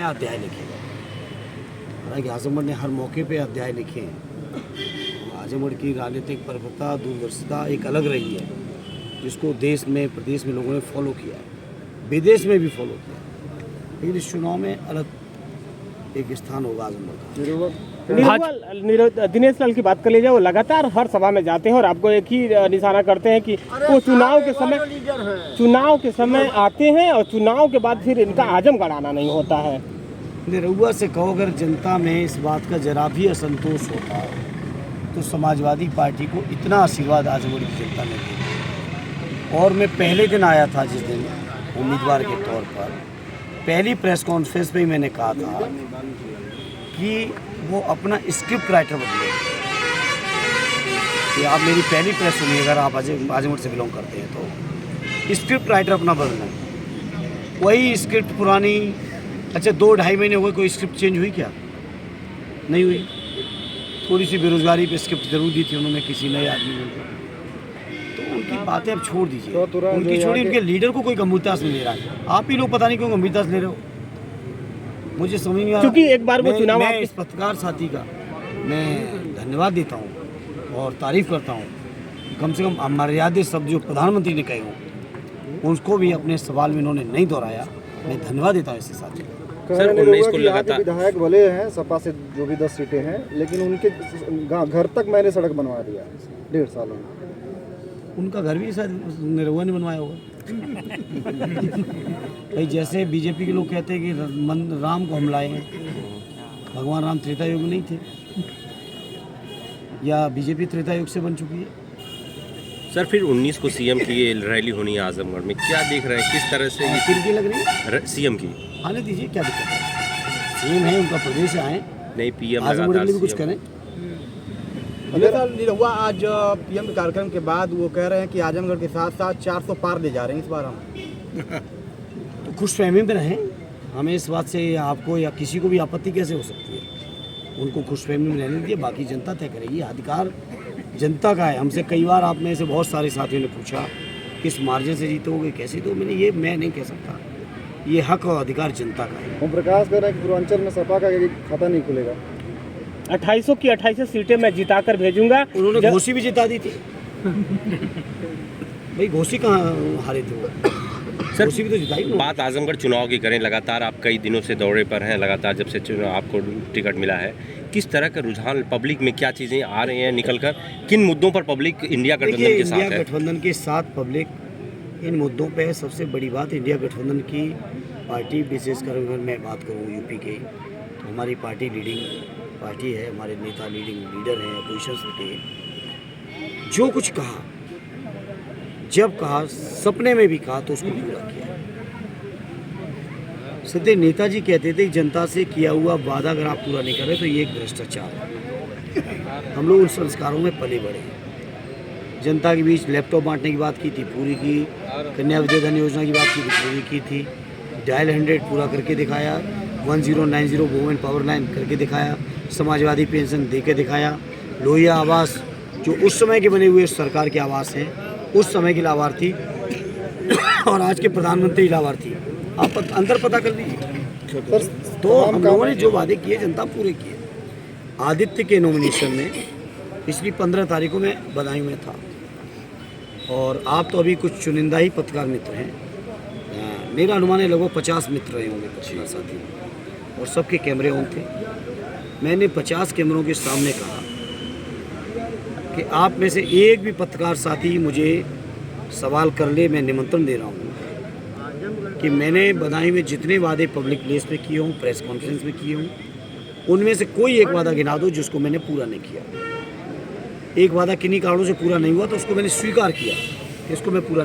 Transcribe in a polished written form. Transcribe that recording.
अध्याय लिखे गए। हालांकि आजमगढ़ ने हर मौके पे अध्याय लिखे हैं। आजमगढ़ की राजनीतिक परपता दूरदर्शिता एक अलग रही है, जिसको देश में प्रदेश में लोगों ने फॉलो किया है, विदेश में भी फॉलो किया है। लेकिन इस चुनाव में अलग एक स्थान होगा आजमगढ़ का। दिनेश लाल की बात कर लीजिए, वो लगातार हर सभा में जाते हैं और आपको एक ही निशाना करते हैं कि वो चुनाव के समय आते हैं और चुनाव के बाद फिर इनका आजमगढ़ आना नहीं होता है। निरहुआ से कहो, अगर जनता में इस बात का जरा भी असंतोष होता तो समाजवादी पार्टी को इतना आशीर्वाद आजमगढ़ की जनता ने दिया। और मैं पहले दिन आया था, जिस दिन उम्मीदवार के तौर पर पहली प्रेस कॉन्फ्रेंस पे ही मैंने कहा था कि वो अपना स्क्रिप्ट राइटर बदले। कि आप मेरी पहली प्रेस सुनिए, अगर आप आजमगढ़ से बिलोंग करते हैं तो स्क्रिप्ट राइटर अपना बदलना है। वही स्क्रिप्ट पुरानी, अच्छा 2-2.5 महीने हो गए, कोई स्क्रिप्ट चेंज हुई क्या? नहीं हुई। थोड़ी सी बेरोजगारी पे स्क्रिप्ट जरूर दी थी उन्होंने किसी नए आदमी ने, तो उनकी बातें अब छोड़ दीजिए। उनकी छोड़ी, उनके लीडर को कोई गंभीरता से नहीं ले रहा है। आप ही लोग पता नहीं क्यों गंभीरता से ले रहे हो, मुझे समझ नहीं आ रहा। क्योंकि एक बार वो चुनाव, मैं इस पत्रकार साथी का मैं धन्यवाद देता हूँ और तारीफ करता हूँ। कम से कम मर्यादित शब्द जो प्रधानमंत्री ने कहे हों उसको भी अपने सवाल में इन्होंने नहीं दोहराया। मैं धन्यवाद देता हूँ इसके साथी को। सर 19 को लगातार विधायक भले हैं सपा से, जो भी 10 सीटें हैं, लेकिन उनके घर तक मैंने सड़क बनवा दिया 1.5 सालों में। उनका घर भी शायद निरहुआ ने बनवाया होगा। भाई जैसे बीजेपी के लोग कहते हैं कि राम को हम लाए हैं, भगवान राम त्रेता युग में नहीं थे, या बीजेपी त्रेता युग से बन चुकी है। सर फिर 19 को सीएम की ये रैली होनी है आजमगढ़ में, क्या देख रहे हैं, किस तरह से ये किनकी लग रही है? सीएम की आने दीजिए, क्या दिक्कत है? सीएम है, उनका प्रदेश आए, नहीं पीएम आजमगढ़ के लिए भी कुछ करें। निरहुआ आज पीएम के कार्यक्रम के बाद वो कह रहे हैं कि आजमगढ़ के साथ साथ 400 पार ले जा रहे हैं इस बार हम। तो खुशफहमी में रहें। हमें इस बात से आपको या किसी को भी आपत्ति कैसे हो सकती है? उनको खुशफहमी में रहने दीजिए, बाकी जनता तय करेगी। अधिकार जनता का है। हमसे कई बार आप में से बहुत सारे साथियों ने पूछा किस मार्जिन से जीतोगे, कैसे, तो मैं नहीं कह सकता। ये हक और अधिकार जनता का है। ओम प्रकाश कह रहे हैं कि पूर्वांचल में सपा का खाता नहीं खुलेगा। 2800 की 28 सीटें मैं जिताकर भेजूंगा। उन्होंने घोसी भी जिता दी थी। भाई घोसी कहाँ हारे थे वो? सर घोसी भी तो जिताई। बात आजमगढ़ चुनाव की करें, लगातार आप कई दिनों से दौरे पर हैं, लगातार जब से आपको टिकट मिला है, किस तरह का रुझान पब्लिक में, क्या चीज़ें आ रही हैं निकल कर, किन मुद्दों पर पब्लिक इंडिया गठबंधन के साथ है? इंडिया गठबंधन के साथ पब्लिक इन मुद्दों पे है। सबसे बड़ी बात, इंडिया गठबंधन की पार्टी, विशेषकर अगर मैं बात करूँ यूपी के, तो हमारी पार्टी लीडिंग पार्टी है, हमारे नेता लीडर हैं, अपोजिशन के जो कुछ कहा, जब कहा, सपने में भी कहा, तो उसको पूरा किया। सदैव नेताजी कहते थे जनता से किया हुआ वादा अगर आप पूरा नहीं कर रहे तो ये एक भ्रष्टाचार है। हम लोग उन संस्कारों में पले बड़े हैं। जनता के बीच लैपटॉप बांटने की बात की थी, पूरी की। कन्या विद्याधन योजना की बात की थी, पूरी की थी। डायल 100 पूरा करके दिखाया। 1090 वुमेन पावर लाइन करके दिखाया। समाजवादी पेंशन दे के दिखाया। लोहिया आवास, जो उस समय के बने हुए सरकार के आवास हैं, उस समय के लाभार्थी और आज के प्रधानमंत्री लाभार्थी, आप अंतर पता कर लीजिए। तो हम लोगों ने जो वादे किए जनता पूरे किए। आदित्य के नॉमिनेशन में पिछली 15 तारीखों में बदायूं में था, और आप तो अभी कुछ चुनिंदा ही पत्रकार मित्र हैं। मेरा अनुमान है लगभग 50 मित्र रहे होंगे पत्रकार साथी, और सबके कैमरे ऑन थे। मैंने 50 कैमरों के सामने कहा कि आप में से एक भी पत्रकार साथी मुझे सवाल कर ले, मैं निमंत्रण दे रहा हूँ कि मैंने बदायूं में जितने वादे पब्लिक प्लेस पे किए हों, प्रेस कॉन्फ्रेंस में किए हों, उनमें से कोई एक वादा गिना दो जिसको मैंने पूरा नहीं किया। एक वादा किन्हीं कारणों से पूरा नहीं हुआ तो उसको मैंने स्वीकार किया, इसको मैं पूरा